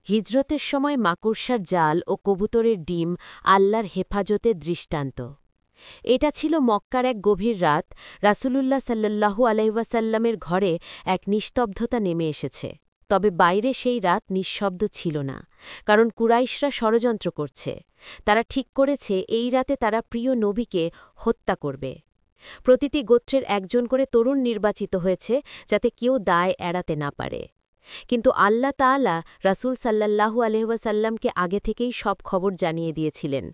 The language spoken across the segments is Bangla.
হিজরতের সময় মাকড়সার জাল ও কবুতরের ডিম আল্লাহর হেফাজতের দৃষ্টান্ত। এটা ছিল মক্কার এক গভীর রাত। রাসূলুল্লাহ সাল্লাল্লাহু আলাইহি ওয়াসাল্লামের ঘরে এক নিস্তব্ধতা নেমে এসেছে। তবে বাইরে সেই রাত নিঃশব্দ ছিল না, কারণ কুরাইশরা ষড়যন্ত্র করছে। তারা ঠিক করেছে এই রাতে তারা প্রিয় নবীকে হত্যা করবে। প্রতিটি গোত্রের একজন করে তরুণ নির্বাচিত হয়েছে, যাতে কেউ দায় এড়াতে না পারে। কিন্তু আল্লাহ তাআলা রাসূল সাল্লাল্লাহু আলাইহি ওয়াসাল্লামকে আগে থেকেই সব খবর জানিয়ে দিয়েছিলেন।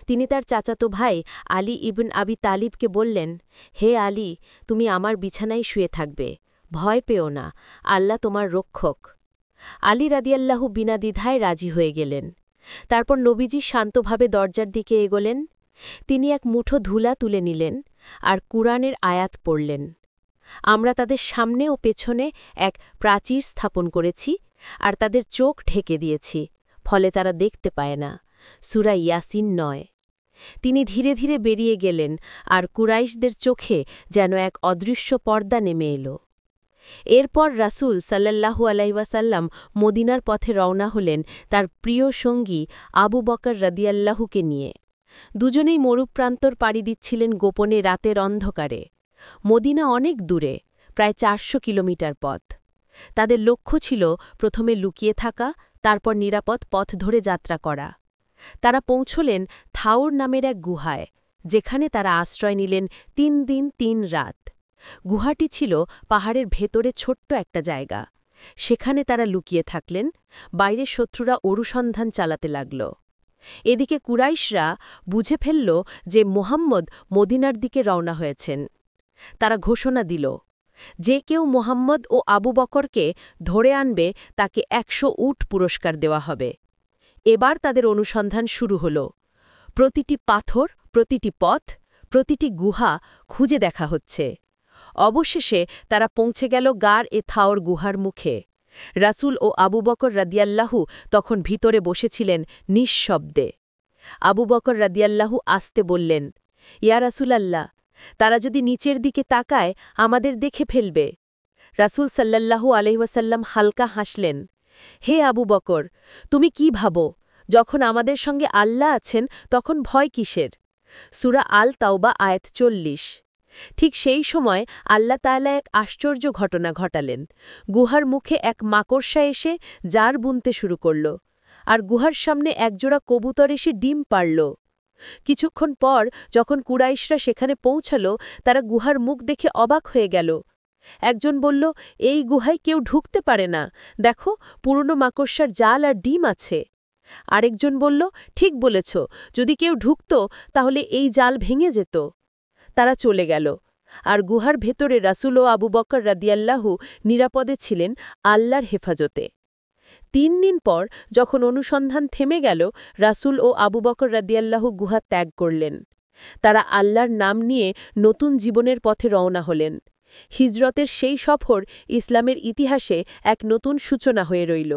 তিনি তার চাচাতো ভাই আলী ইবন আবি তালিবকে বললেন, হে আলী, তুমি আমার বিছানায় শুয়ে থাকবে, ভয় পেও না, আল্লাহ তোমার রক্ষক। আলী রাদিয়াল্লাহু বিনা দ্বিধায় রাজি হয়ে গেলেন। তারপর নবীজি শান্তভাবে দরজার দিকে এগোলেন। তিনি এক মুঠো ধুলা তুলে নিলেন আর কুরআনের আয়াত পড়লেন। আমরা তাদের সামনে ও পেছনে এক প্রাচীর স্থাপন করেছি আর তাদের চোখ ঢেকে দিয়েছি, ফলে তারা দেখতে পায় না। সূরা ইয়াসিন ৯। তিনি ধীরে ধীরে বেরিয়ে গেলেন আর কুরাইশদের চোখে যেন এক অদৃশ্য পর্দা নেমে এল। এরপর রাসূল সাল্লাল্লাহু আলাইহি ওয়াসাল্লাম মদিনার পথে রওনা হলেন তার প্রিয় সঙ্গী আবু বকর রাদিয়াল্লাহুকে নিয়ে। দুজনেই মরুপ্রান্তর পাড়ি দিচ্ছিলেন গোপনে রাতের অন্ধকারে। মদিনা অনেক দূরে, প্রায় ৪০০ কিলোমিটার পথ। তাদের লক্ষ্য ছিল প্রথমে লুকিয়ে থাকা, তারপর নিরাপদ পথ ধরে যাত্রা করা। তারা পৌঁছলেন থাউর নামের এক গুহায়, যেখানে তারা আশ্রয় নিলেন ৩ দিন ৩ রাত। গুহাটি ছিল পাহাড়ের ভেতরে ছোট্ট একটা জায়গা। সেখানে তারা লুকিয়ে থাকলেন। বাইরে শত্রুরা অনুসন্ধান চালাতে লাগল। এদিকে কুরাইশরা বুঝে ফেলল যে মুহাম্মদ মদিনার দিকে রওনা হয়েছেন। তারা ঘোষণা দিল, যে কেউ মুহাম্মদ ও আবু বকরকে ধরে আনবে তাকে ১০০ উট পুরস্কার দেওয়া হবে। এবার তাদের অনুসন্ধান শুরু হল। প্রতিটি পাথর, প্রতিটি পথ, প্রতিটি গুহা খুঁজে দেখা হচ্ছে। অবশেষে তারা পৌঁছে গেল গার এ থাওর গুহার মুখে। রাসূল ও আবু বকর রাদিয়াল্লাহু তখন ভিতরে বসেছিলেন নিঃশব্দে। আবু বকর রাদিয়াল্লাহু আস্তে বললেন, ইয়া রাসূলাল্লাহ, তারা যদি নিচের দিকে তাকায় আমাদের দেখে ফেলবে। রাসূল সাল্লাল্লাহু আলাইহি ওয়াসাল্লাম হালকা হাসলেন। হে আবু বকর, তুমি কি ভাবো, যখন আমাদের সঙ্গে আল্লাহ আছেন তখন ভয় কিসের? সূরা আল তাওবা আয়াত ৪০। ঠিক সেই সময় আল্লাহ তাআলা এক আশ্চর্য ঘটনা ঘটালেন। গুহার মুখে এক মাকড়সা এসে জার বুনতে শুরু করল, আর গুহার সামনে একজোড়া কবুতর এসে ডিম পাড়ল। কিছুক্ষণ পর যখন কুরাইশরা সেখানে পৌঁছাল, তারা গুহার মুখ দেখে অবাক হয়ে গেল। একজন বলল, এই গুহায় কেউ ঢুকতে পারে না, দেখো পুরনো মাকড়সার জাল আর ডিম আছে। আরেকজন বলল, ঠিক বলেছ, যদি কেউ ঢুকত তাহলে এই জাল ভেঙে যেত। তারা চলে গেল, আর গুহার ভেতরে রাসূল ও আবু বকর রাদিয়াল্লাহু নিরাপদে ছিলেন আল্লাহর হেফাজতে। ৩ দিন পর যখন অনুসন্ধান থেমে গেল, রাসূল ও আবু বকর রাদিয়াল্লাহু গুহা ত্যাগ করলেন। তারা আল্লাহর নাম নিয়ে নতুন জীবনের পথে রওনা হলেন। হিজরতের সেই সফর ইসলামের ইতিহাসে এক নতুন সূচনা হয়ে রইল।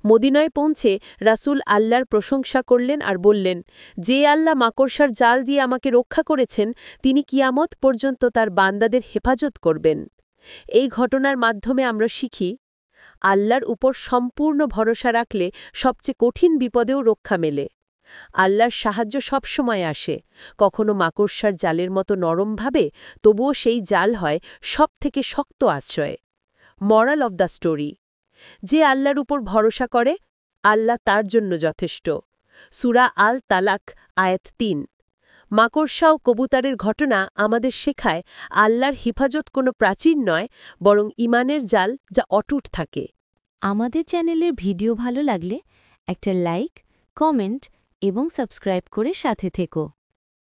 মদিনায় পৌঁছে রাসূল আল্লাহর প্রশংসা করলেন আর বললেন, যে আল্লাহ মাকড়সার জাল দিয়ে আমাকে রক্ষা করেছেন, তিনি কিয়ামত পর্যন্ত তার বান্দাদের হেফাজত করবেন। এই ঘটনার মাধ্যমে আমরা শিখি, আল্লাহর উপর সম্পূর্ণ ভরসা রাখলে সবচেয়ে কঠিন বিপদেও রক্ষা মেলে। আল্লাহর সাহায্য সবসময় আসে, কখনো মাকড়সার জালের মতো নরমভাবে, তবুও সেই জাল হয় সবথেকে শক্ত আশ্রয়। মরাল অব দ্য স্টোরি, যে আল্লাহর উপর ভরসা করে, আল্লাহ তার জন্য যথেষ্ট। সূরা আল তালাক আয়াত ৩। মাকড়সা ও কবুতরের ঘটনা আমাদের শেখায়, আল্লাহর হিফাজত কোনো প্রাচীর নয়, বরং ঈমানের জাল যা অটুট থাকে। আমাদের চ্যানেলের ভিডিও ভালো লাগলে একটা লাইক, কমেন্ট এবং সাবস্ক্রাইব করে সাথে থেকো।